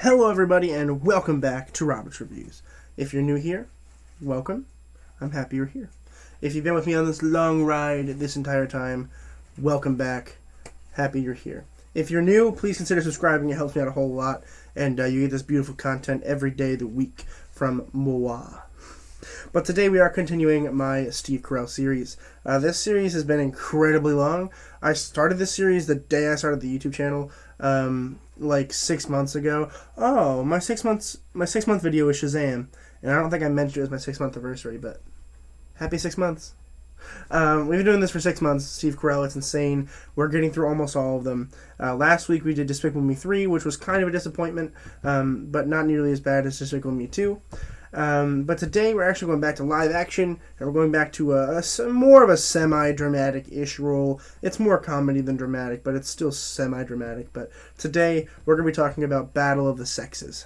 Hello everybody and welcome back to Robert's Reviews. If you're new here, welcome. I'm happy you're here. If you've been with me on this long ride this entire time, welcome back. Happy you're here. If you're new, please consider subscribing. It helps me out a whole lot. And you get this beautiful content every day of the week from Moa. But today we are continuing my Steve Carell series. This series has been incredibly long. I started this series the day I started the YouTube channel, like 6 months ago. Oh, my 6 month video was Shazam, and I don't think I mentioned it was my 6 month anniversary, but happy 6 months. We've been doing this for 6 months. Steve Carell, it's insane. We're getting through almost all of them. Last week we did Despicable Me 3, which was kind of a disappointment, but not nearly as bad as Despicable Me 2. But today we're actually going back to live action, and we're going back to more of a semi-dramatic-ish role. It's more comedy than dramatic, but it's still semi-dramatic. But today we're going to be talking about Battle of the Sexes.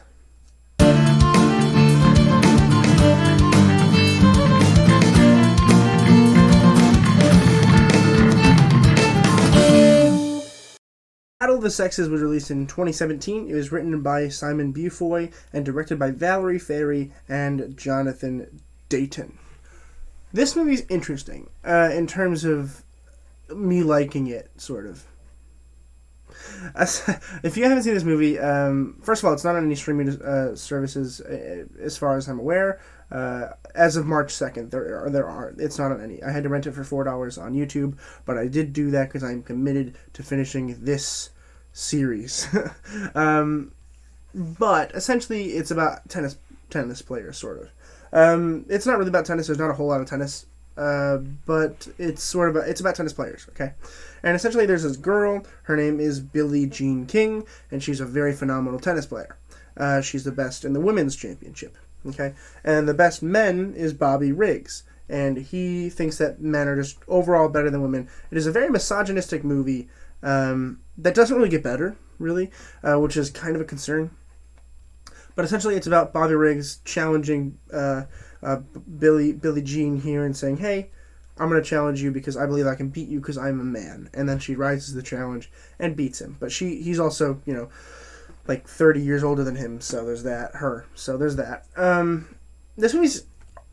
Battle of the Sexes was released in 2017. It was written by Simon Beaufoy and directed by Valerie Fairey and Jonathan Dayton. This movie is interesting in terms of me liking it, sort of. If you haven't seen this movie, first of all, it's not on any streaming services as far as I'm aware. As of March 2nd, there are. It's not on any. I had to rent it for $4 on YouTube, but I did do that because I'm committed to finishing this series. But essentially, it's about tennis players, sort of. It's not really about tennis. There's not a whole lot of tennis, but it's about tennis players. Okay, and essentially, there's this girl. Her name is Billie Jean King, and she's a very phenomenal tennis player. She's the best in the women's championship. Okay, and the best men is Bobby Riggs, and he thinks that men are just overall better than women. It is a very misogynistic movie that doesn't really get better, really, which is kind of a concern. But essentially, it's about Bobby Riggs challenging Billie Jean here and saying, "Hey, I'm going to challenge you because I believe I can beat you because I'm a man." And then she rises to the challenge and beats him. But he's also, like 30 years older than him, so there's that. So there's that. This movie's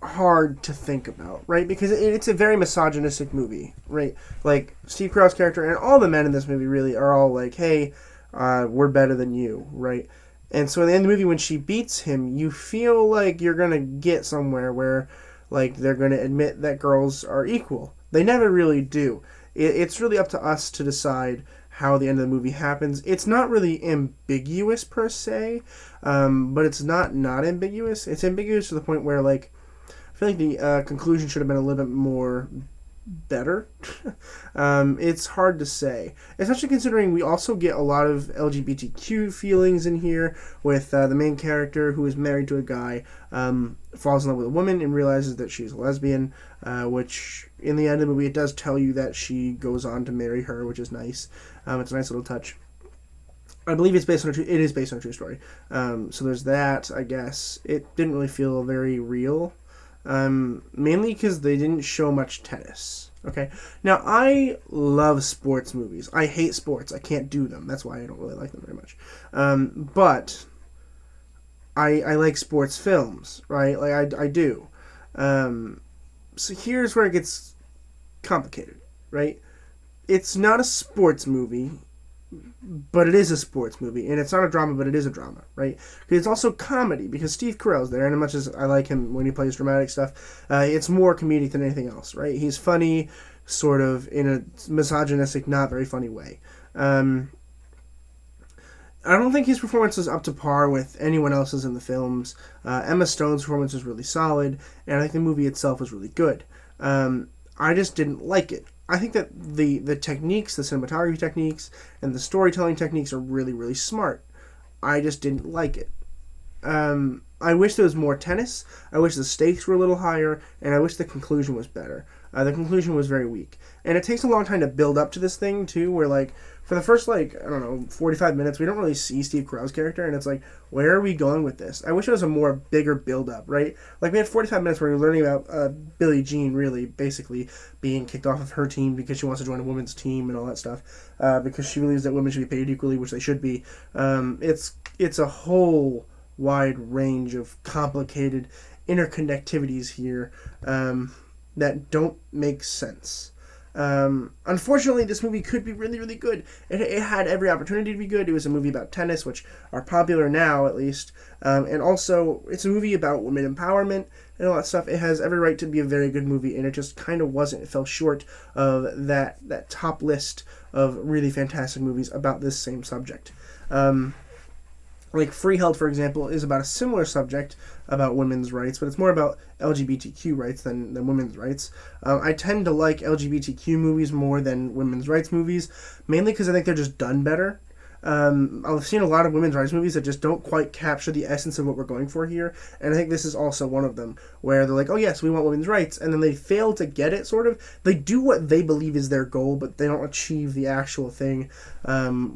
hard to think about, right? Because it's a very misogynistic movie, right? Like, Steve Carell's character and all the men in this movie really are all like, "Hey, we're better than you," right? And so at the end of the movie, when she beats him, you feel like you're going to get somewhere where, like, they're going to admit that girls are equal. They never really do. It's really up to us to decide how the end of the movie happens. It's not really ambiguous per se, but it's not ambiguous. It's ambiguous to the point where, like, I feel like the conclusion should have been a little bit more better. It's hard to say, especially considering we also get a lot of LGBTQ feelings in here with the main character who is married to a guy, falls in love with a woman and realizes that she's a lesbian, which in the end of the movie it does tell you that she goes on to marry her, which is nice. It's a nice little touch. I believe it is based on a true story. So there's that, I guess. It didn't really feel very real. Mainly because they didn't show much tennis. Okay, now I love sports movies. I hate sports. I can't do them. That's why I don't really like them very much. But I like sports films, right? Like I do. So here's where it gets complicated, right? It's not a sports movie, but it is a sports movie, and it's not a drama, but it is a drama, right? Because it's also comedy, because Steve Carell's there, and as much as I like him when he plays dramatic stuff, it's more comedic than anything else, right? He's funny, sort of, in a misogynistic, not very funny way. I don't think his performance is up to par with anyone else's in the films. Emma Stone's performance is really solid, and I think the movie itself was really good. I just didn't like it. I think that the techniques, the cinematography techniques, and the storytelling techniques are really, really smart. I just didn't like it. I wish there was more tennis. I wish the stakes were a little higher, and I wish the conclusion was better. The conclusion was very weak. And it takes a long time to build up to this thing, too, where, like, for the first, 45 minutes, we don't really see Steve Carell's character, and it's like, where are we going with this? I wish it was a more bigger build-up, right? Like, we had 45 minutes where we were learning about Billie Jean, really, basically being kicked off of her team because she wants to join a women's team and all that stuff, because she believes that women should be paid equally, which they should be. It's it's a whole wide range of complicated interconnectivities here that don't make sense. Unfortunately, this movie could be really, really good. It had every opportunity to be good. It was a movie about tennis, which are popular now, at least. And also, it's a movie about women empowerment and all that stuff. It has every right to be a very good movie, and it just kind of wasn't. It fell short of that top list of really fantastic movies about this same subject. Like Freeheld, for example, is about a similar subject about women's rights, but it's more about LGBTQ rights than women's rights. I tend to like LGBTQ movies more than women's rights movies, mainly because I think they're just done better. I've seen a lot of women's rights movies that just don't quite capture the essence of what we're going for here, and I think this is also one of them, where they're like, oh yes, we want women's rights, and then they fail to get it, sort of. They do what they believe is their goal, but they don't achieve the actual thing,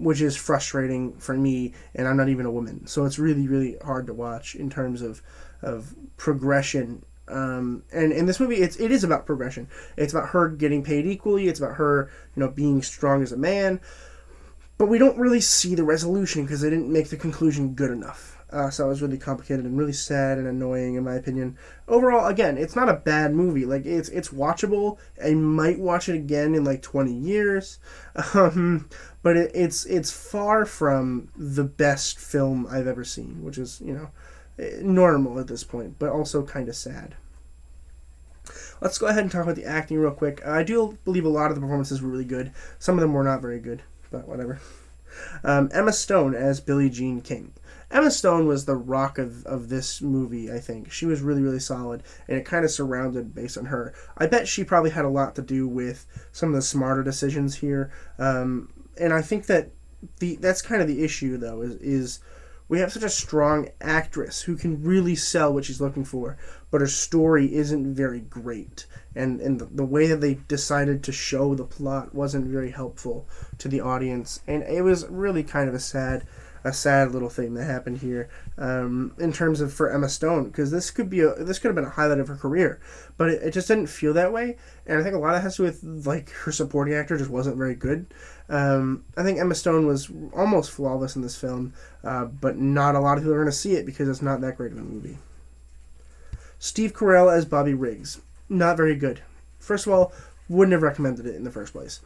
which is frustrating for me, and I'm not even a woman, so it's really, really hard to watch in terms of progression. And in this movie, it is about progression. It's about her getting paid equally, it's about her, being strong as a man, but we don't really see the resolution because they didn't make the conclusion good enough. So it was really complicated and really sad and annoying, in my opinion. Overall, again, it's not a bad movie. Like, it's watchable. I might watch it again in like 20 years. But it's far from the best film I've ever seen, which is, normal at this point, but also kind of sad. Let's go ahead and talk about the acting real quick. I do believe a lot of the performances were really good. Some of them were not very good, but whatever. Emma Stone as Billie Jean King. Emma Stone was the rock of this movie, I think. She was really, really solid, and it kind of surrounded based on her. I bet she probably had a lot to do with some of the smarter decisions here. And I think that that's kind of the issue, though, is we have such a strong actress who can really sell what she's looking for, but her story isn't very great. And the way that they decided to show the plot wasn't very helpful to the audience. And it was really kind of a sad little thing that happened here in terms of for Emma Stone, because this could have been a highlight of her career, but it just didn't feel that way. And I think a lot of it has to do with like her supporting actor just wasn't very good. I think Emma Stone was almost flawless in this film, but not a lot of people are going to see it because it's not that great of a movie. Steve Carell as Bobby Riggs. Not very good. First of all, wouldn't have recommended it in the first place.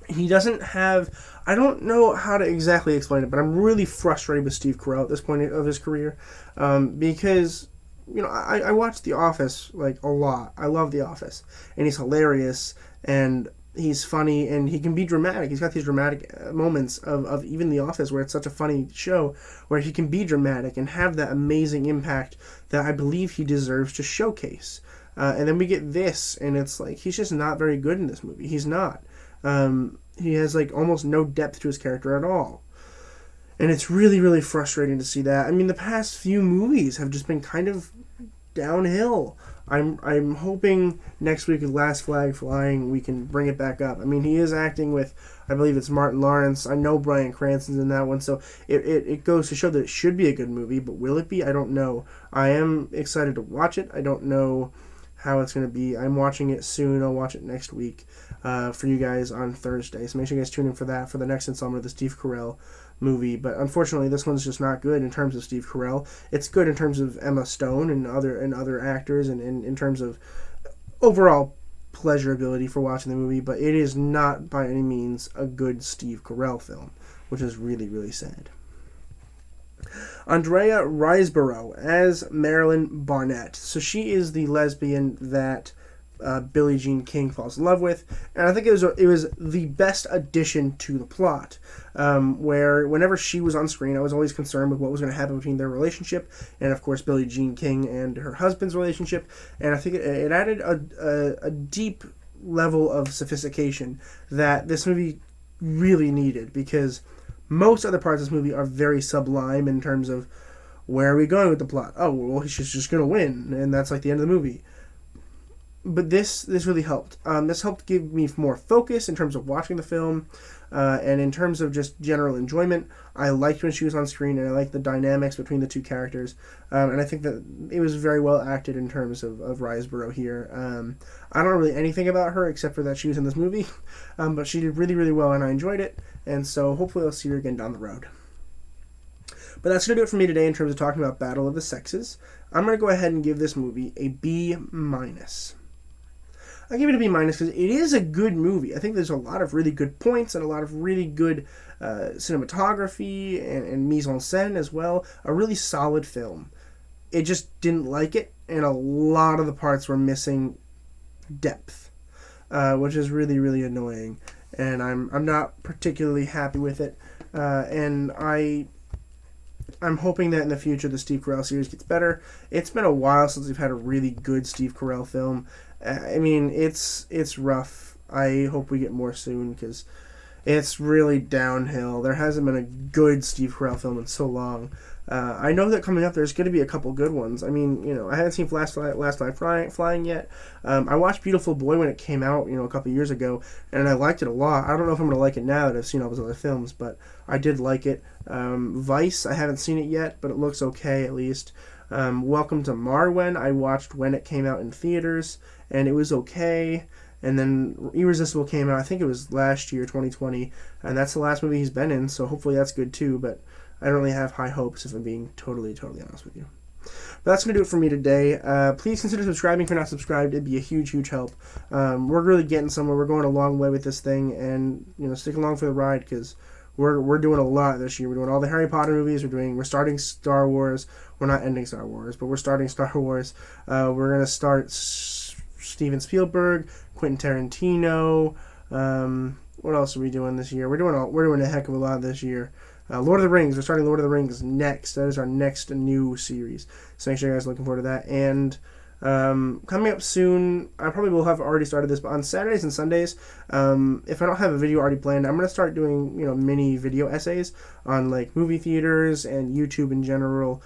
He doesn't have... I don't know how to exactly explain it, but I'm really frustrated with Steve Carell at this point of his career. Because, I watch The Office, like, a lot. I love The Office. And he's hilarious, and he's funny, and he can be dramatic. He's got these dramatic moments of even The Office, where it's such a funny show, where he can be dramatic and have that amazing impact that I believe he deserves to showcase. And then we get this, and it's like, he's just not very good in this movie. He's not. He has, like, almost no depth to his character at all. And it's really, really frustrating to see that. I mean, the past few movies have just been kind of downhill. I'm hoping next week with Last Flag Flying we can bring it back up. I mean, he is acting with, I believe it's Martin Lawrence. I know Bryan Cranston's in that one, so it goes to show that it should be a good movie, but will it be? I don't know. I am excited to watch it. I don't know how it's going to be. I'm watching it soon. I'll watch it next week for you guys on Thursday, so make sure you guys tune in for that, for the next installment of the Steve Carell movie. But unfortunately, this one's just not good in terms of Steve Carell. It's good in terms of Emma Stone and other actors, and in terms of overall pleasurability for watching the movie, but it is not by any means a good Steve Carell film, which is really, really sad. Andrea Riseborough as Marilyn Barnett. So she is the lesbian that Billie Jean King falls in love with, and I think it was the best addition to the plot. Where whenever she was on screen, I was always concerned with what was going to happen between their relationship, and of course Billie Jean King and her husband's relationship. And I think it added a deep level of sophistication that this movie really needed, because most other parts of this movie are very sublime in terms of where are we going with the plot. Oh, well, she's just going to win, and that's like the end of the movie. But this really helped. This helped give me more focus in terms of watching the film, and in terms of just general enjoyment. I liked when she was on screen, and I liked the dynamics between the two characters. And I think that it was very well acted in terms of Riseborough here. I don't know really anything about her except for that she was in this movie, but she did really, really well, and I enjoyed it. And so hopefully I'll see her again down the road. But that's going to do it for me today in terms of talking about Battle of the Sexes. I'm going to go ahead and give this movie a B-. I give it a B- because it is a good movie. I think there's a lot of really good points and a lot of really good cinematography and mise-en-scène as well. A really solid film. It just didn't like it, and a lot of the parts were missing depth, which is really, really annoying. And I'm not particularly happy with it. And I'm hoping that in the future the Steve Carell series gets better. It's been a while since we've had a really good Steve Carell film. I mean, it's rough. I hope we get more soon because it's really downhill. There hasn't been a good Steve Carell film in so long. I know that coming up there's going to be a couple good ones. I mean, I haven't seen Last Night Flying yet. I watched Beautiful Boy when it came out, a couple years ago, and I liked it a lot. I don't know if I'm going to like it now that I've seen all those other films, but I did like it. Vice, I haven't seen it yet, but it looks okay at least. Welcome to Marwen, I watched when it came out in theaters, and it was okay. And then Irresistible came out, I think it was last year, 2020, and that's the last movie he's been in, so hopefully that's good too, but I don't really have high hopes if I'm being totally honest with you. But that's going to do it for me today. Please consider subscribing if you're not subscribed. It'd be a huge, huge help. We're really getting somewhere. We're going a long way with this thing, and stick along for the ride because we're doing a lot this year. We're doing all the Harry Potter movies. We're starting Star Wars. We're not ending Star Wars, but we're starting Star Wars. We're going to start Steven Spielberg, Quentin Tarantino. What else are we doing this year? We're doing a heck of a lot this year. Lord of the Rings. We're starting Lord of the Rings next. That is our next new series. So make sure you guys are looking forward to that. And coming up soon, I probably will have already started this, but on Saturdays and Sundays, if I don't have a video already planned, I'm going to start doing mini video essays on like movie theaters and YouTube in general.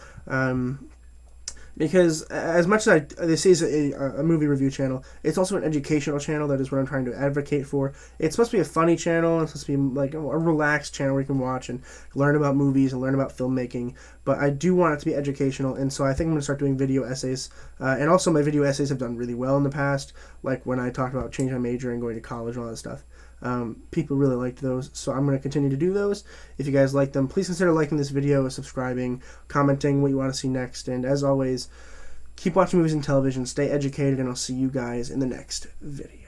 Because as much as this is a movie review channel, it's also an educational channel. That is what I'm trying to advocate for. It's supposed to be a funny channel. It's supposed to be like a relaxed channel where you can watch and learn about movies and learn about filmmaking. But I do want it to be educational, and so I think I'm going to start doing video essays. And also my video essays have done really well in the past, like when I talked about changing my major and going to college and all that stuff. People really liked those, so I'm going to continue to do those. If you guys like them, please consider liking this video, subscribing, commenting what you want to see next, and as always, keep watching movies and television, stay educated, and I'll see you guys in the next video.